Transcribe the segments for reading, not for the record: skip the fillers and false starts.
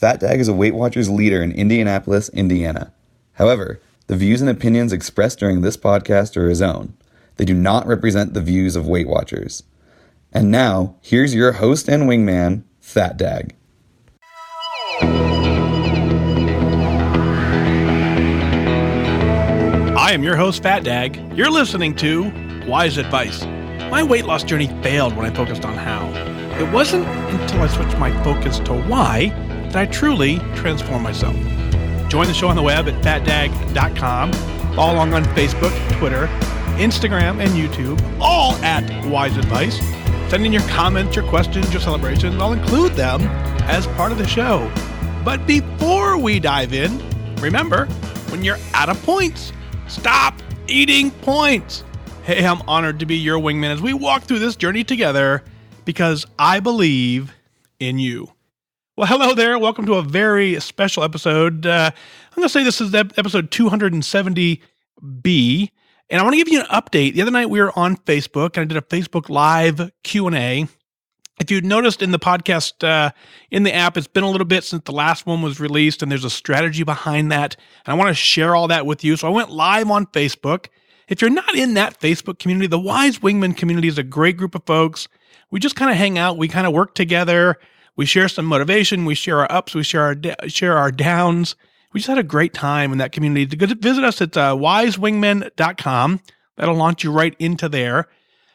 FatDag is a Weight Watchers leader in Indianapolis, Indiana. However, the views and opinions expressed during this podcast are his own. They do not represent the views of Weight Watchers. And now, here's your host and wingman, FatDag. I am your host, FatDag. You're listening to Wise Advice. My weight loss journey failed when I focused on how. It wasn't until I switched my focus to why that I truly transformed myself. Join the show on the web at fatdag.com. Follow along on Facebook, Twitter, Instagram, and YouTube, all at Wise Advice. Send in your comments, your questions, your celebrations. I'll include them as part of the show. But before we dive in, remember, when you're out of points, stop eating points. Hey, I'm honored to be your wingman as we walk through this journey together because I believe in you. Well, hello there. Welcome to a very special episode. I'm going to say this is episode 270B, and I want to give you an update. The other night we were on Facebook, and I did a Facebook Live Q&A. If you noticed in the podcast, in the app, it's been a little bit since the last one was released, and there's a strategy behind that, and I want to share all that with you. So I went live on Facebook. If you're not in that Facebook community, the Wise Wingman community is a great group of folks. We just kind of hang out. We kind of work together. We share some motivation. We share our ups. We share our downs. We just had a great time in that community. To visit us at wisewingman.com. That'll launch you right into there.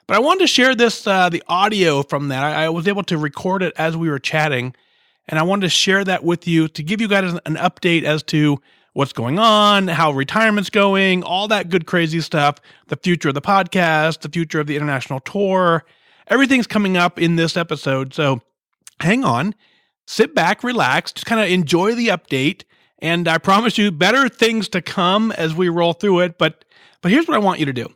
But I wanted to share this, the audio from that. I was able to record it as we were chatting, and I wanted to share that with you to give you guys an update as to what's going on, how retirement's going, all that good, crazy stuff, the future of the podcast, the future of the international tour. Everything's coming up in this episode. So hang on, sit back, relax, just kind of enjoy the update. And I promise you better things to come as we roll through it. But here's what I want you to do.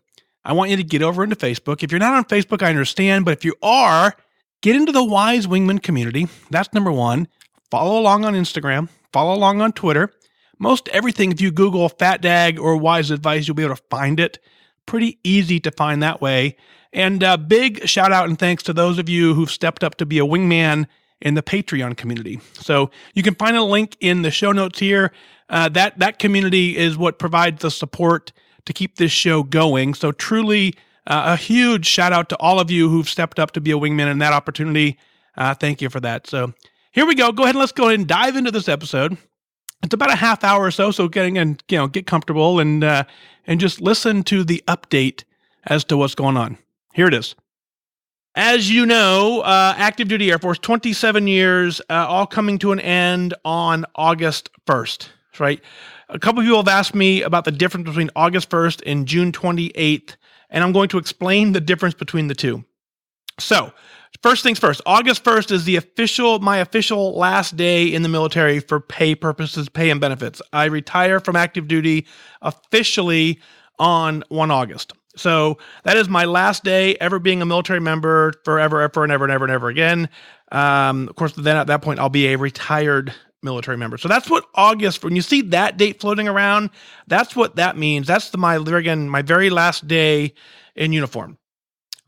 I want you to get over into Facebook. If you're not on Facebook, I understand. But if you are, get into the Wise Wingman community. That's number one. Follow along on Instagram. Follow along on Twitter. Most everything, if you Google FatDag or Wise Advice, you'll be able to find it. Pretty easy to find that way. And big shout out and thanks to those of you who've stepped up to be a wingman in the Patreon community. So you can find a link in the show notes here. That community is what provides the support to keep this show going. So truly a huge shout out to all of you who've stepped up to be a wingman in that opportunity. Thank you for that. So here we go. Go ahead and let's go ahead and dive into this episode. It's about a half hour or so. So get comfortable and just listen to the update as to what's going on. Here it is. As you know, active duty Air Force, 27 years, all coming to an end on August 1st, right? A couple of people have asked me about the difference between August 1st and June 28th, and I'm going to explain the difference between the two. So, first things first, August 1st is my official last day in the military for pay purposes, pay and benefits. I retire from active duty officially on 1 August. So that is my last day ever being a military member forever and ever again. Of course, then at that point, I'll be a retired military member. So that's what August, when you see that date floating around, that's what that means. That's my very last day in uniform.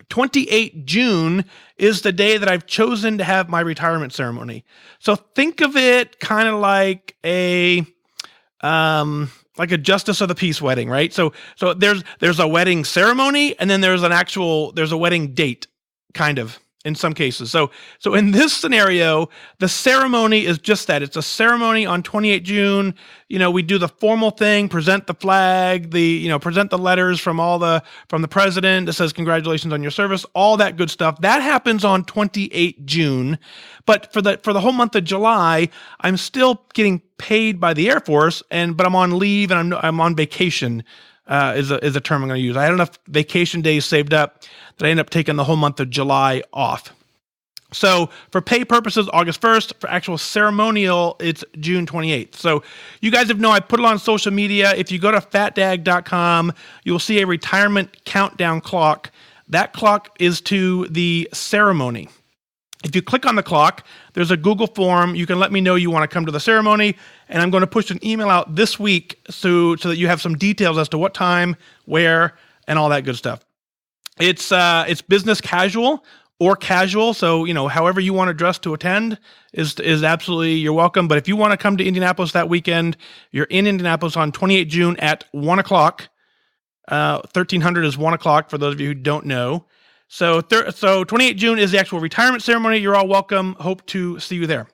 28 June is the day that I've chosen to have my retirement ceremony. So think of it kind of like a justice of the peace wedding, right? So there's a wedding ceremony, and then there's a wedding date, kind of, in some cases. So in this scenario, the ceremony is just that. It's a ceremony on 28 June. We do the formal thing, present the flag, present the letters from the president that says congratulations on your service, all that good stuff. That happens on 28 June. But for the whole month of July, I'm still getting paid by the Air Force, but I'm on leave and I'm on vacation. Is a term I'm going to use. I had enough vacation days saved up that I ended up taking the whole month of July off. So for pay purposes, August 1st. For actual ceremonial, it's June 28th. So you guys have known I put it on social media. If you go to fatdag.com, you'll see a retirement countdown clock. That clock is to the ceremony. If you click on the clock, there's a Google form. You can let me know you want to come to the ceremony, and I'm going to push an email out this week so that you have some details as to what time, where, and all that good stuff. It's business casual or casual. So, however you want to dress to attend is absolutely, you're welcome. But if you want to come to Indianapolis that weekend, you're in Indianapolis on 28 June at 1 o'clock. 1300 is 1 o'clock for those of you who don't know. So 28 June is the actual retirement ceremony. You're all welcome. Hope to see you there.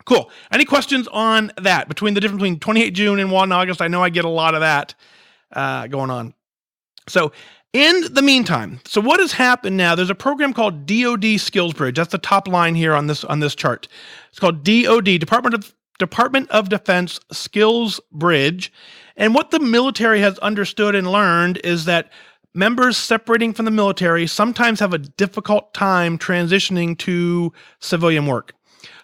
Cool. Any questions on that? Between the difference between 28 June and 1 August, I know I get a lot of that going on. So in the meantime, so what has happened now, there's a program called DoD Skills Bridge. That's the top line here on this chart. It's called DoD, Department of Defense Skills Bridge. And what the military has understood and learned is that members separating from the military sometimes have a difficult time transitioning to civilian work.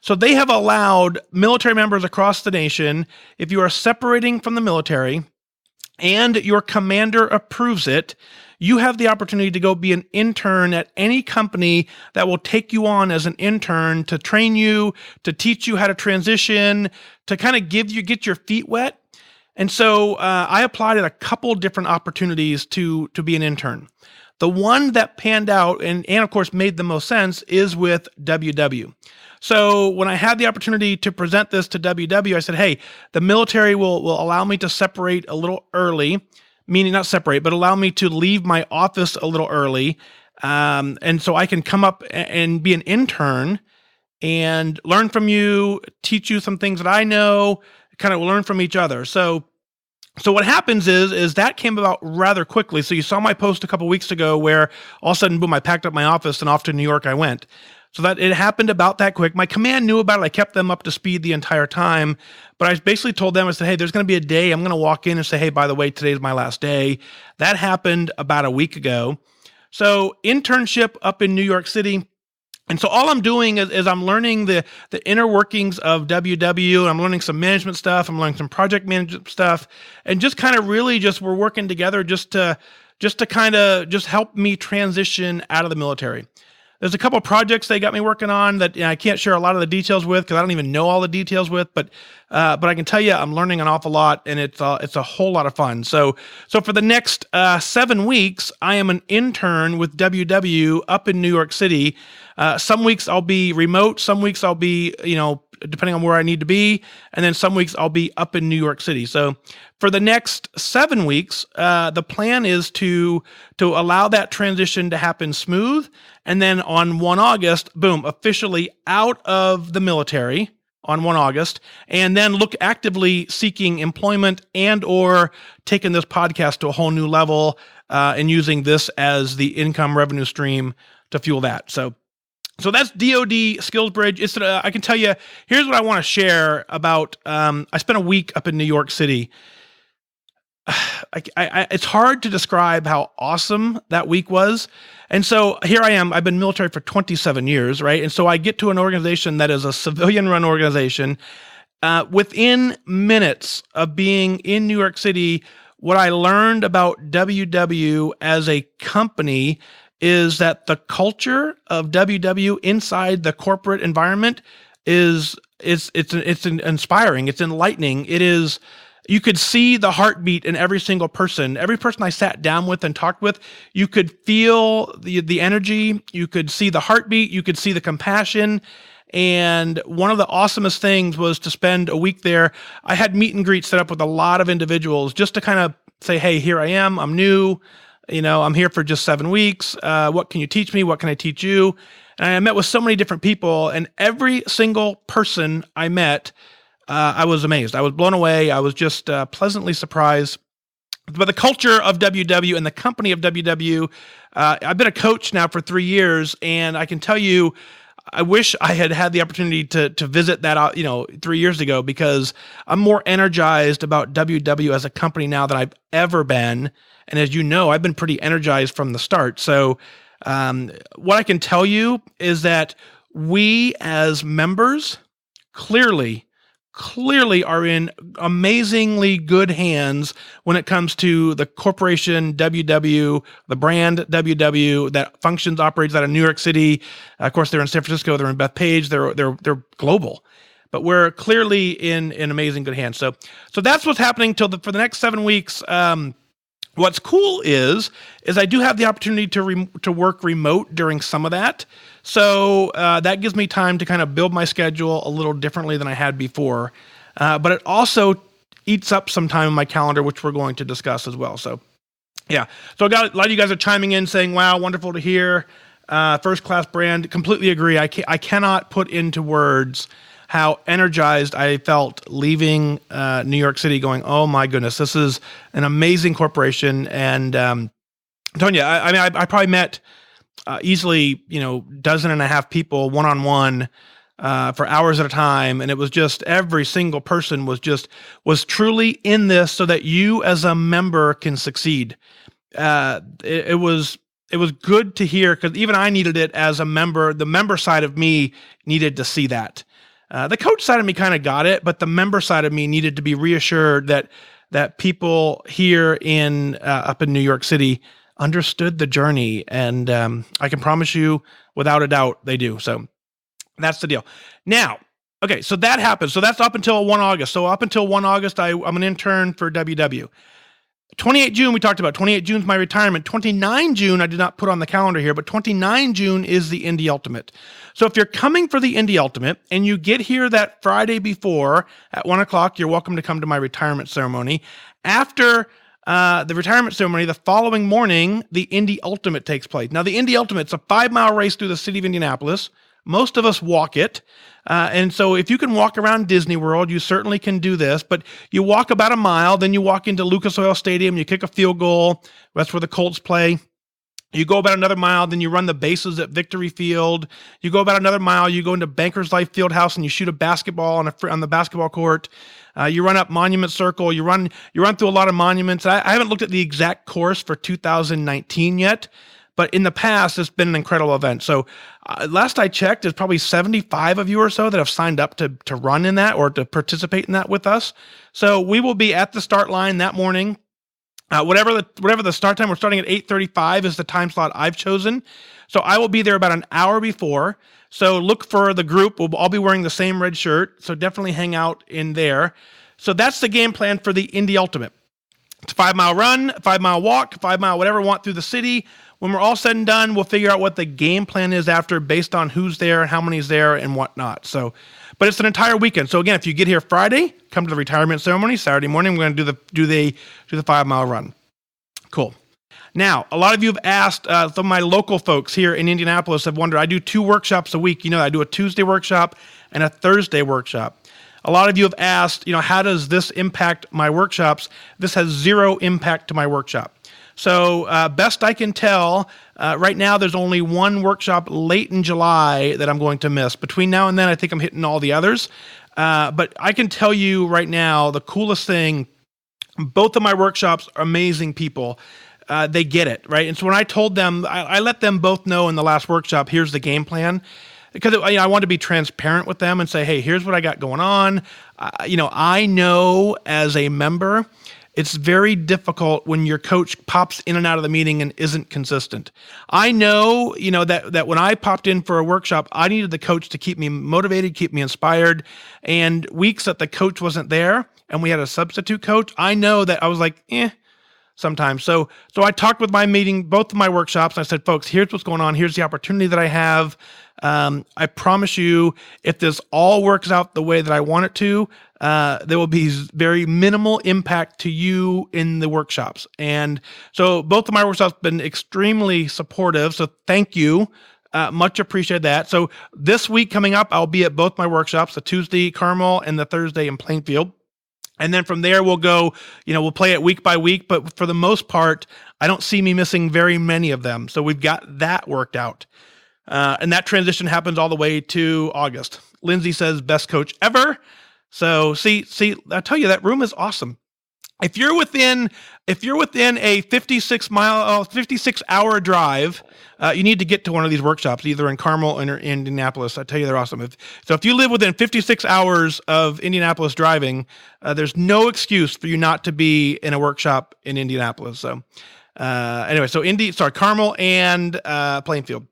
So they have allowed military members across the nation, if you are separating from the military and your commander approves it, you have the opportunity to go be an intern at any company that will take you on as an intern to train you, to teach you how to transition, to kind of get your feet wet. And so I applied at a couple different opportunities to be an intern. The one that panned out and of course made the most sense is with WW. So when I had the opportunity to present this to WW, I said, hey, the military will allow me to separate a little early, meaning not separate, but allow me to leave my office a little early. And so I can come up and be an intern and learn from you, teach you some things that I know, kind of learn from each other. So what happens is that came about rather quickly. So you saw my post a couple weeks ago where all of a sudden, boom, I packed up my office and off to New York I went. So that it happened about that quick. My command knew about it. I kept them up to speed the entire time. But I basically told them, I said, hey, there's going to be a day I'm going to walk in and say, hey, by the way, today's my last day. That happened about a week ago. So internship up in New York City. And so all I'm doing is I'm learning the inner workings of WW. I'm learning some management stuff. I'm learning some project management stuff. And just kind of really we're working together just to kind of help me transition out of the military. There's a couple of projects they got me working on that I can't share a lot of the details with because I don't even know all the details with, but I can tell you I'm learning an awful lot and it's a whole lot of fun. So for the next 7 weeks, I am an intern with WW up in New York City. Some weeks I'll be remote, some weeks I'll be, depending on where I need to be, and then some weeks I'll be up in New York City. So for the next 7 weeks, the plan is to allow that transition to happen smooth. And then on 1 August, boom, officially out of the military on 1 August, and then look actively seeking employment and or taking this podcast to a whole new level and using this as the income revenue stream to fuel that. So that's DoD Skills Bridge. I can tell you, here's what I want to share about, I spent a week up in New York City. It's hard to describe how awesome that week was. And so here I am. I've been military for 27 years, right? And so I get to an organization that is a civilian-run organization. Within minutes of being in New York City, what I learned about WW as a company is that the culture of WW inside the corporate environment it's inspiring. It's enlightening. It is. You could see the heartbeat in every single person. Every person I sat down with and talked with, you could feel the energy. You could see the heartbeat. You could see the compassion. And one of the awesomest things was to spend a week there. I had meet and greets set up with a lot of individuals just to kind of say, hey, here I am. I'm new. I'm here for just 7 weeks. What can you teach me? What can I teach you? And I met with so many different people, and every single person I met, I was amazed. I was blown away. I was just pleasantly surprised by the culture of WW and the company of WW. I've been a coach now for 3 years, and I can tell you, I wish I had the opportunity to visit that 3 years ago, because I'm more energized about WW as a company now than I've ever been. And as you know, I've been pretty energized from the start. So what I can tell you is that we as members clearly are in amazingly good hands when it comes to the corporation WW, the brand WW that functions, operates out of New York City. Of course, they're in San Francisco, they're in Bethpage, they're global, but we're clearly in amazing good hands. So that's what's happening for the next 7 weeks. What's cool is I do have the opportunity to work remote during some of that. So that gives me time to kind of build my schedule a little differently than I had before. But it also eats up some time in my calendar, which we're going to discuss as well. So yeah. So I got a lot of you guys are chiming in saying, wow, wonderful to hear. First class brand. Completely agree. I cannot put into words how energized I felt leaving New York City going, oh my goodness, this is an amazing corporation. And I'm telling you, I probably met easily, 12 people one-on-one for hours at a time. And it was just every single person was truly in this so that you as a member can succeed. It was good to hear because even I needed it as a member. The member side of me needed to see that. The coach side of me kind of got it, but the member side of me needed to be reassured that people here up in New York City understood the journey, and I can promise you, without a doubt, they do. So that's the deal. Now, okay, so that happened. So that's up until 1 August. So up until 1 August, I'm an intern for WW. 28 June, we talked about. 28 June is my retirement. 29 June, I did not put on the calendar here, but 29 June is the Indy Ultimate. So if you're coming for the Indy Ultimate and you get here that Friday before at 1 o'clock, you're welcome to come to my retirement ceremony. After the retirement ceremony, the following morning, the Indy Ultimate takes place. Now, the Indy Ultimate's a 5-mile race through the city of Indianapolis. Most of us walk it. And so if you can walk around Disney World, you certainly can do this. But you walk about a mile, then you walk into Lucas Oil Stadium, you kick a field goal. That's where the Colts play. You go about another mile, then you run the bases at Victory Field. You go about another mile, you go into Bankers Life Fieldhouse, and you shoot a basketball on the basketball court. You run up Monument Circle. You run through a lot of monuments. I haven't looked at the exact course for 2019 yet. But in the past, it's been an incredible event. So last I checked, there's probably 75 of you or so that have signed up to run in that or to participate in that with us. So we will be at the start line that morning. Whatever the start time, we're starting at 8:35 is the time slot I've chosen. So I will be there about an hour before. So look for the group. We'll all be wearing the same red shirt. So definitely hang out in there. So that's the game plan for the Indy Ultimate. It's a 5-mile run, 5-mile walk, 5-mile whatever we want through the city. When we're all said and done, we'll figure out what the game plan is after based on who's there, how many's there, and whatnot. So, but it's an entire weekend. So again, if you get here Friday, come to the retirement ceremony. Saturday morning, we're going to do the 5-mile run. Cool. Now, a lot of you have asked, some of my local folks here in Indianapolis have wondered, I do 2 workshops a week. I do a Tuesday workshop and a Thursday workshop. A lot of you have asked, how does this impact my workshops? This has 0 impact to my workshop. So best I can tell, right now there's only 1 workshop late in July that I'm going to miss. Between now and then, I think I'm hitting all the others. But I can tell you right now, the coolest thing, both of my workshops are amazing people. They get it, right? And so when I told them, I let them both know in the last workshop, here's the game plan. Because I want to be transparent with them and say, hey, here's what I got going on. I know as a member, it's very difficult when your coach pops in and out of the meeting and isn't consistent. I know, that when I popped in for a workshop, I needed the coach to keep me motivated, keep me inspired. And weeks that the coach wasn't there and we had a substitute coach, I know that I was like, sometimes. So I talked with both of my workshops. And I said, folks, here's what's going on. Here's the opportunity that I have. I promise you, if this all works out the way that I want it to, there will be very minimal impact to you in the workshops. And so both of my workshops have been extremely supportive. So thank you. Much appreciate that. So this week coming up, I'll be at both my workshops, the Tuesday Carmel and the Thursday in Plainfield. And then from there, we'll go, we'll play it week by week. But for the most part, I don't see me missing very many of them. So we've got that worked out. And that transition happens all the way to August. Lindsay says, best coach ever. So see, I tell you, that room is awesome. If you're within a 56-hour drive, you need to get to one of these workshops, either in Carmel or in Indianapolis. I tell you, they're awesome. If you live within 56 hours of Indianapolis driving, there's no excuse for you not to be in a workshop in Indianapolis. So anyway, Carmel and Plainfield.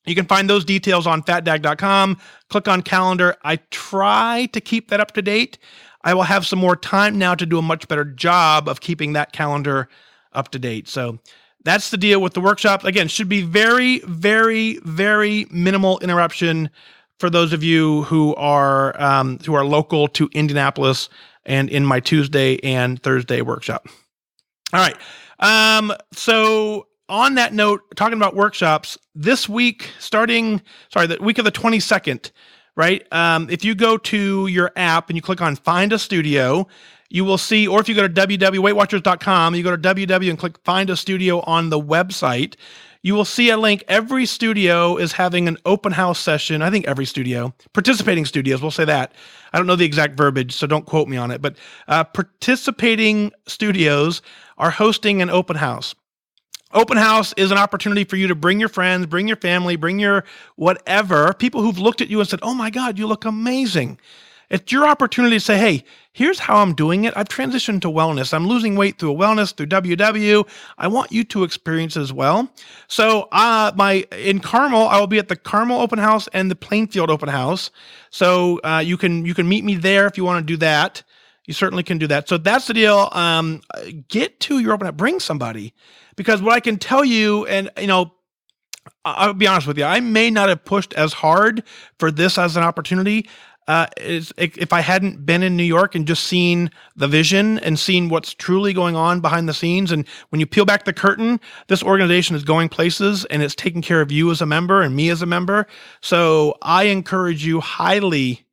You can find those details on fatdag.com. Click on calendar. I try to keep that up to date. I will have some more time now to do a much better job of keeping that calendar up to date. So that's the deal with the workshops. Again, should be very, very, very minimal interruption for those of you who are local to Indianapolis and in my Tuesday and Thursday workshop. All right. So on that note, talking about workshops, this week, the week of the 22nd, right? If you go to your app and you click on Find a Studio, you will see, or if you go to www.weightwatchers.com, you go to www and click Find a Studio on the website, you will see a link. Every studio is having an open house session. I think every studio, participating studios, we'll say that. I don't know the exact verbiage, so don't quote me on it, but participating studios are hosting an open house. Open house is an opportunity for you to bring your friends, bring your family, bring your whatever, people who've looked at you and said, oh my God, you look amazing. It's your opportunity to say, hey, here's how I'm doing it. I've transitioned to wellness. I'm losing weight through wellness, through WW. I want you to experience it as well. So in Carmel, I will be at the Carmel open house and the Plainfield open house. So you can meet me there if you want to do that. You certainly can do that. So that's the deal. Get to your open house. Bring somebody. Because what I can tell you, and I'll be honest with you, I may not have pushed as hard for this as an opportunity if I hadn't been in New York and just seen the vision and seen what's truly going on behind the scenes. And when you peel back the curtain, this organization is going places and it's taking care of you as a member and me as a member. So I encourage you highly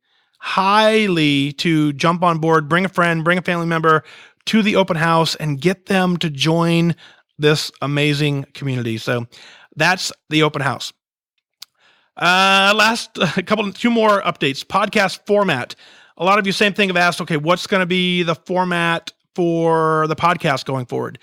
to jump on board, bring a friend, bring a family member to the open house and get them to join this amazing community. So that's the open house. Two more updates. Podcast format. A lot of you, same thing, have asked, okay, what's going to be the format for the podcast going forward?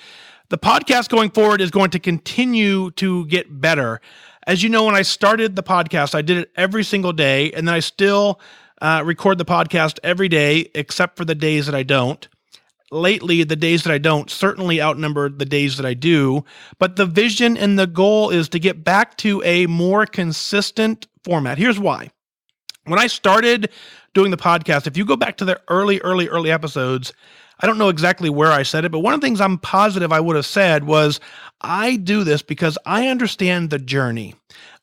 The podcast going forward is going to continue to get better. As you know, when I started the podcast, I did it every single day, and then I still record the podcast every day, except for the days that I don't. Lately, the days that I don't certainly outnumber the days that I do, but the vision and the goal is to get back to a more consistent format. Here's why. When I started doing the podcast, if you go back to the early episodes, I don't know exactly where I said it, but one of the things I'm positive I would have said was, I do this because I understand the journey.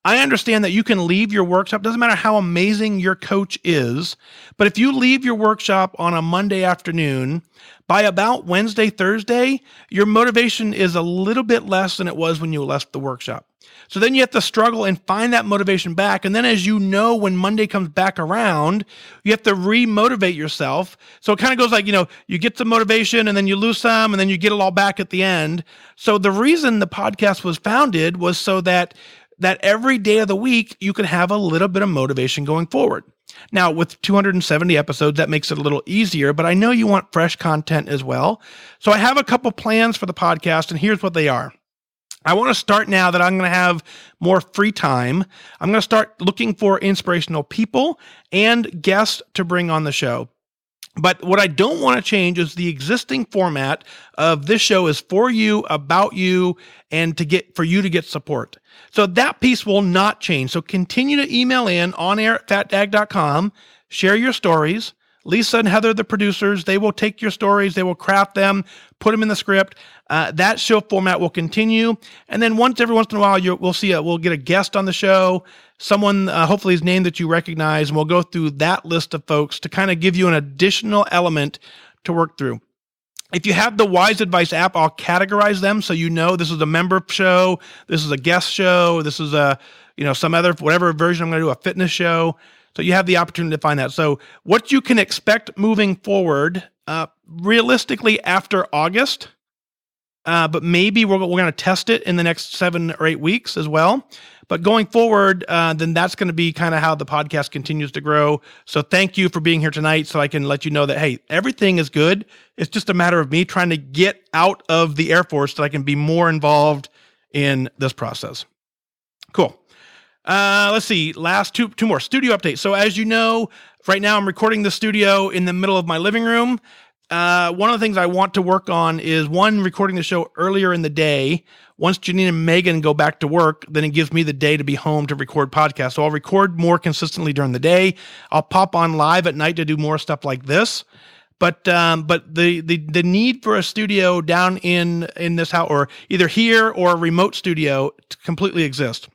I understand that you can leave your workshop, doesn't matter how amazing your coach is, but if you leave your workshop on a Monday afternoon, by about Wednesday, Thursday, your motivation is a little bit less than it was when you left the workshop. So then you have to struggle and find that motivation back. And then as you know, when Monday comes back around, you have to re-motivate yourself. So it kind of goes like, you get some motivation and then you lose some and then you get it all back at the end. So the reason the podcast was founded was so that every day of the week, you can have a little bit of motivation going forward. Now, with 270 episodes, that makes it a little easier, but I know you want fresh content as well. So I have a couple plans for the podcast, and here's what they are. I want to start now that I'm going to have more free time. I'm going to start looking for inspirational people and guests to bring on the show. But what I don't want to change is the existing format of this show is for you, about you, and for you to get support. So that piece will not change. So continue to email in onair@fatdag.com, share your stories. Lisa and Heather, the producers, they will take your stories, they will craft them, put them in the script. That show format will continue. And then every once in a while, we'll get a guest on the show, someone, hopefully his name that you recognize, and we'll go through that list of folks to kind of give you an additional element to work through. If you have the Wise Advice app, I'll categorize them so you know this is a member show, this is a guest show, this is some other, whatever version I'm going to do, a fitness show. So you have the opportunity to find that. So what you can expect moving forward, realistically after August, but maybe we're going to test it in the next 7 or 8 weeks as well. But going forward, then that's going to be kind of how the podcast continues to grow. So thank you for being here tonight so I can let you know that, hey, everything is good. It's just a matter of me trying to get out of the Air Force so I can be more involved in this process. Cool. Let's see. Last two more studio updates. So as you know, right now I'm recording the studio in the middle of my living room. One of the things I want to work on is recording the show earlier in the day. Once Janine and Megan go back to work, then it gives me the day to be home to record podcasts. So I'll record more consistently during the day. I'll pop on live at night to do more stuff like this. But the need for a studio down in this house, or either here or a remote studio, completely exists.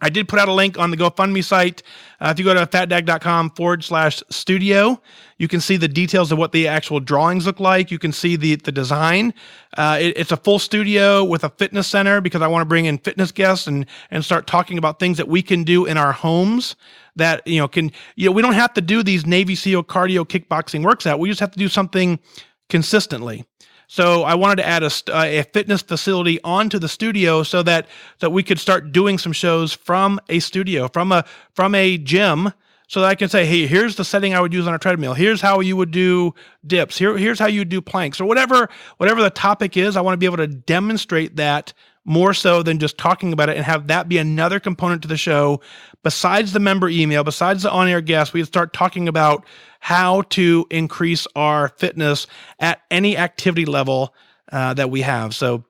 I did put out a link on the GoFundMe site. If you go to fatdag.com/studio, you can see the details of what the actual drawings look like. You can see the design. It's a full studio with a fitness center, because I want to bring in fitness guests and start talking about things that we can do in our homes that, we don't have to do these Navy SEAL cardio kickboxing works out. We just have to do something consistently. So I wanted to add a fitness facility onto the studio so that we could start doing some shows from a studio, from a gym, so that I can say, hey, here's the setting I would use on a treadmill. Here's how you would do dips. Here's how you do planks, or whatever the topic is. I want to be able to demonstrate that more so than just talking about it, and have that be another component to the show. Besides the member email, besides the on-air guests, we start talking about how to increase our fitness at any activity level that we have. So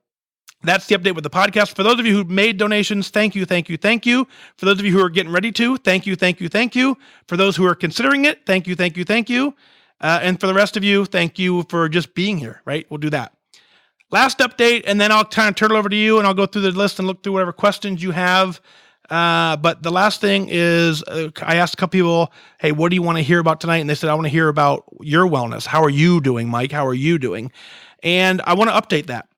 that's the update with the podcast. For those of you who made donations, thank you, thank you, thank you. For those of you who are getting ready to, thank you, thank you, thank you. For those who are considering it, thank you, thank you, thank you. And for the rest of you, thank you for just being here, right? We'll do that. Last update, and then I'll kind of turn it over to you, and I'll go through the list and look through whatever questions you have. But the last thing is, I asked a couple people, hey, what do you want to hear about tonight? And they said, I want to hear about your wellness. How are you doing, Mike? How are you doing? And I want to update that.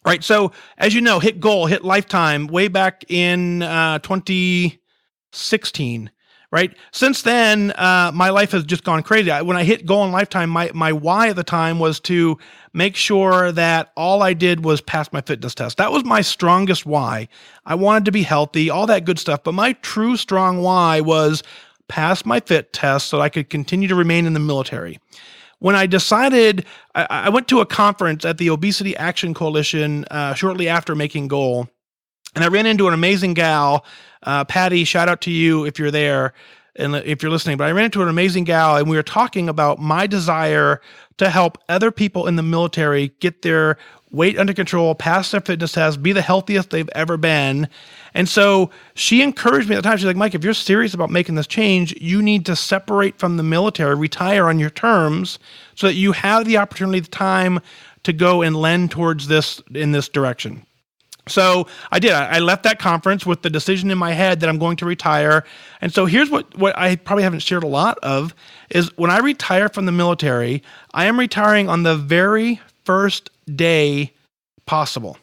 Right. So as you know, hit lifetime way back in 2016. Right. Since then, my life has just gone crazy. When I hit goal in lifetime, my why at the time was to make sure that all I did was pass my fitness test. That was my strongest why. I wanted to be healthy, all that good stuff. But my true strong why was pass my fit test so I could continue to remain in the military. When I decided, I went to a conference at the Obesity Action Coalition shortly after making goal. And I ran into an amazing gal, Patty, shout out to you if you're there and if you're listening. But I ran into an amazing gal, and we were talking about my desire to help other people in the military get their weight under control, pass their fitness test, be the healthiest they've ever been. And so she encouraged me at the time. She's like, Mike, if you're serious about making this change, you need to separate from the military, retire on your terms, so that you have the opportunity, the time to go and lend towards this in this direction. So I did. I left that conference with the decision in my head that I'm going to retire. And so here's what I probably haven't shared a lot of is when I retire from the military, I am retiring on the very first day possible.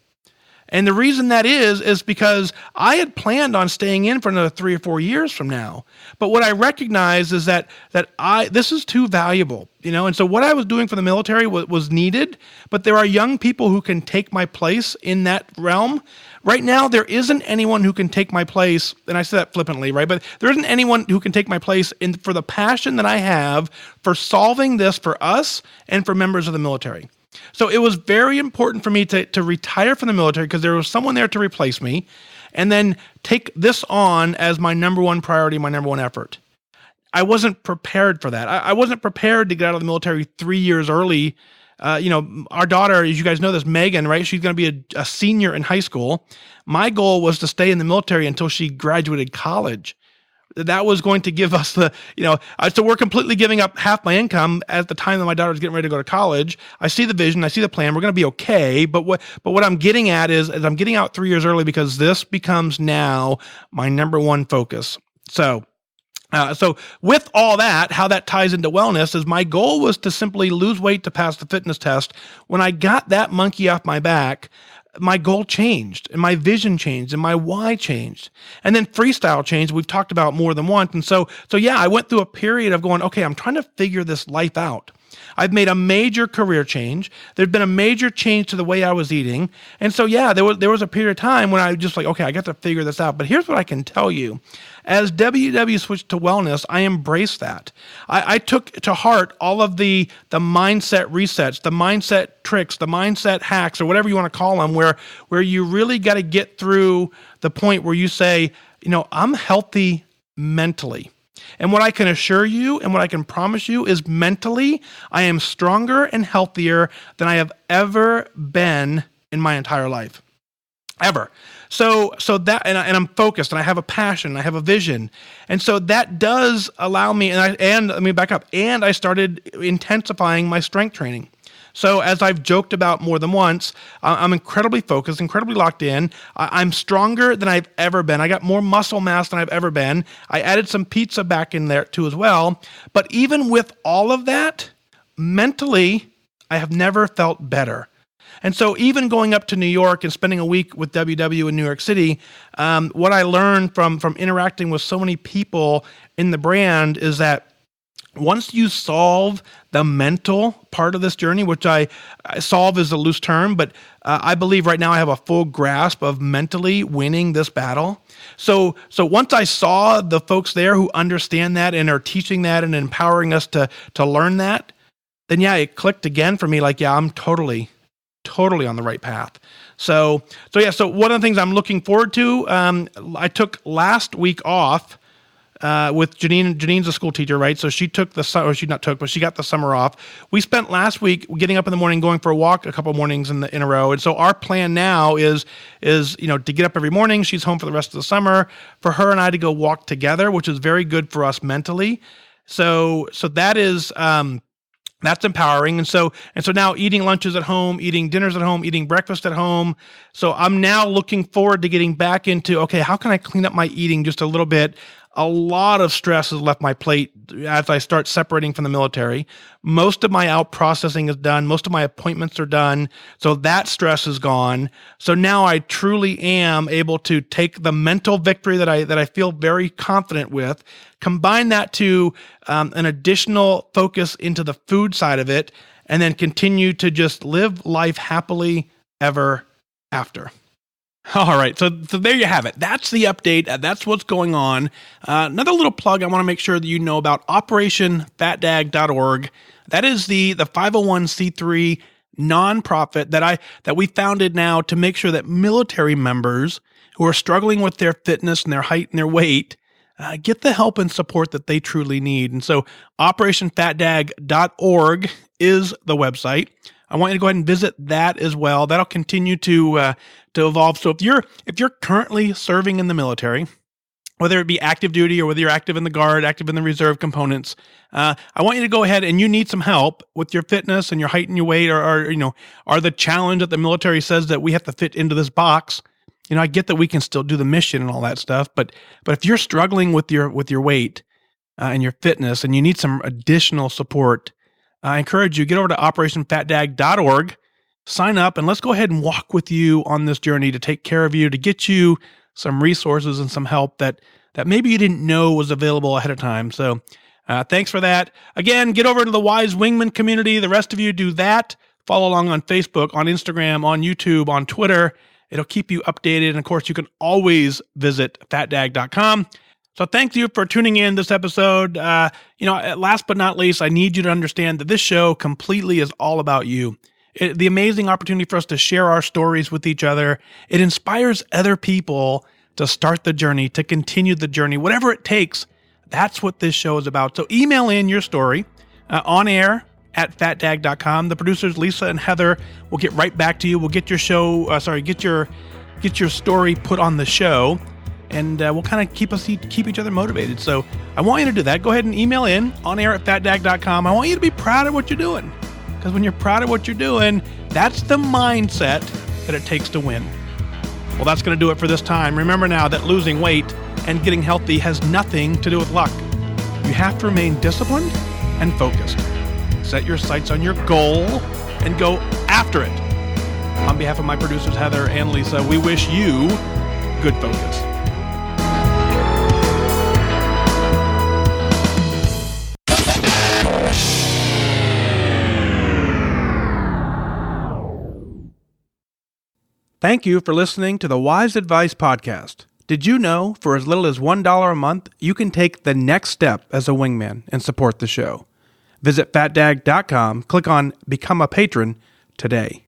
And the reason that is because I had planned on staying in for another 3 or 4 years from now. But what I recognize is that this is too valuable, and so what I was doing for the military was needed, but there are young people who can take my place in that realm. Right now, there isn't anyone who can take my place, and I say that flippantly, right? But there isn't anyone who can take my place for the passion that I have for solving this for us and for members of the military. So it was very important for me to retire from the military because there was someone there to replace me, and then take this on as my number one priority, my number one effort. I wasn't prepared for that. I wasn't prepared to get out of the military 3 years early. Our daughter, as you guys know this, Megan, right? She's going to be a senior in high school. My goal was to stay in the military until she graduated college. That was going to give us so we're completely giving up half my income at the time that my daughter was getting ready to go to college. I see the vision. I see the plan. We're going to be okay. But what I'm getting at is I'm getting out 3 years early because this becomes now my number one focus. So with all that, how that ties into wellness is my goal was to simply lose weight to pass the fitness test. When I got that monkey off my back, my goal changed, and my vision changed, and my why changed. And then freestyle changed. We've talked about more than once. And so yeah, I went through a period of going, okay, I'm trying to figure this life out. I've made a major career change. There's been a major change to the way I was eating. And so, yeah, there was a period of time when I was just like, okay, I got to figure this out. But here's what I can tell you. As WW switched to wellness, I embraced that. I took to heart all of the mindset resets, the mindset tricks, the mindset hacks, or whatever you want to call them, where you really got to get through the point where you say, I'm healthy mentally. And what I can assure you and what I can promise you is mentally, I am stronger and healthier than I have ever been in my entire life. ever. So that, and I'm focused, and I have a passion, and I have a vision. And so that does allow me, and let me back up, and I started intensifying my strength training. So as I've joked about more than once, I'm incredibly focused, incredibly locked in. I'm stronger than I've ever been. I got more muscle mass than I've ever been. I added some pizza back in there too as well. But even with all of that, mentally, I have never felt better. And so even going up to New York and spending a week with WW in New York City, what I learned from interacting with so many people in the brand is that once you solve the mental part of this journey, which I solve is a loose term, but I believe right now I have a full grasp of mentally winning this battle. So once I saw the folks there who understand that and are teaching that and empowering us to learn that, then yeah, it clicked again for me. Like, yeah, I'm totally on the right path. So one of the things I'm looking forward to, I took last week off with Janine. Janine's a school teacher, right? So she took she got the summer off. We spent last week getting up in the morning, going for a walk a couple mornings in a row. And so our plan now is to get up every morning. She's home for the rest of the summer, for her and I to go walk together, which is very good for us mentally. So that is, that's empowering. And so now eating lunches at home, eating dinners at home, eating breakfast at home. So I'm now looking forward to getting back into, okay, how can I clean up my eating just a little bit? A lot of stress has left my plate as I start separating from the military. Most of my out processing is done. Most of my appointments are done. So that stress is gone. So now I truly am able to take the mental victory that I feel very confident with, combine that to an additional focus into the food side of it, and then continue to just live life happily ever after. All right, so there you have it. That's the update. That's what's going on. Another little plug I want to make sure that you know about, OperationFatDag.org. That is the 501c3 nonprofit that we founded now to make sure that military members who are struggling with their fitness and their height and their weight get the help and support that they truly need. And so OperationFatDag.org is the website. I want you to go ahead and visit that as well. That'll continue to evolve. So if you're currently serving in the military, whether it be active duty or whether you're active in the Guard, active in the reserve components, I want you to go ahead and you need some help with your fitness and your height and your weight, or the challenge that the military says that we have to fit into this box. I get that we can still do the mission and all that stuff, but if you're struggling with your weight and your fitness and you need some additional support, I encourage you, get over to OperationFatDag.org, sign up, and let's go ahead and walk with you on this journey to take care of you, to get you some resources and some help that maybe you didn't know was available ahead of time. So thanks for that. Again, get over to the Wise Wingman community. The rest of you do that. Follow along on Facebook, on Instagram, on YouTube, on Twitter. It'll keep you updated. And of course, you can always visit fatdag.com. So thank you for tuning in this episode. Last but not least, I need you to understand that this show completely is all about you. The amazing opportunity for us to share our stories with each other. It inspires other people to start the journey, to continue the journey, whatever it takes. That's what this show is about. So email in your story on air at fatdag.com. The producers, Lisa and Heather, will get right back to you. We'll get your get your story put on the show. And we'll kind of keep each other motivated. So I want you to do that. Go ahead and email in on air at fatdag.com. I want you to be proud of what you're doing. Because when you're proud of what you're doing, that's the mindset that it takes to win. Well, that's going to do it for this time. Remember now that losing weight and getting healthy has nothing to do with luck. You have to remain disciplined and focused. Set your sights on your goal and go after it. On behalf of my producers, Heather and Lisa, we wish you good focus. Thank you for listening to the Wise Advice Podcast. Did you know for as little as $1 a month, you can take the next step as a wingman and support the show? Visit fatdag.com, click on Become a Patron today.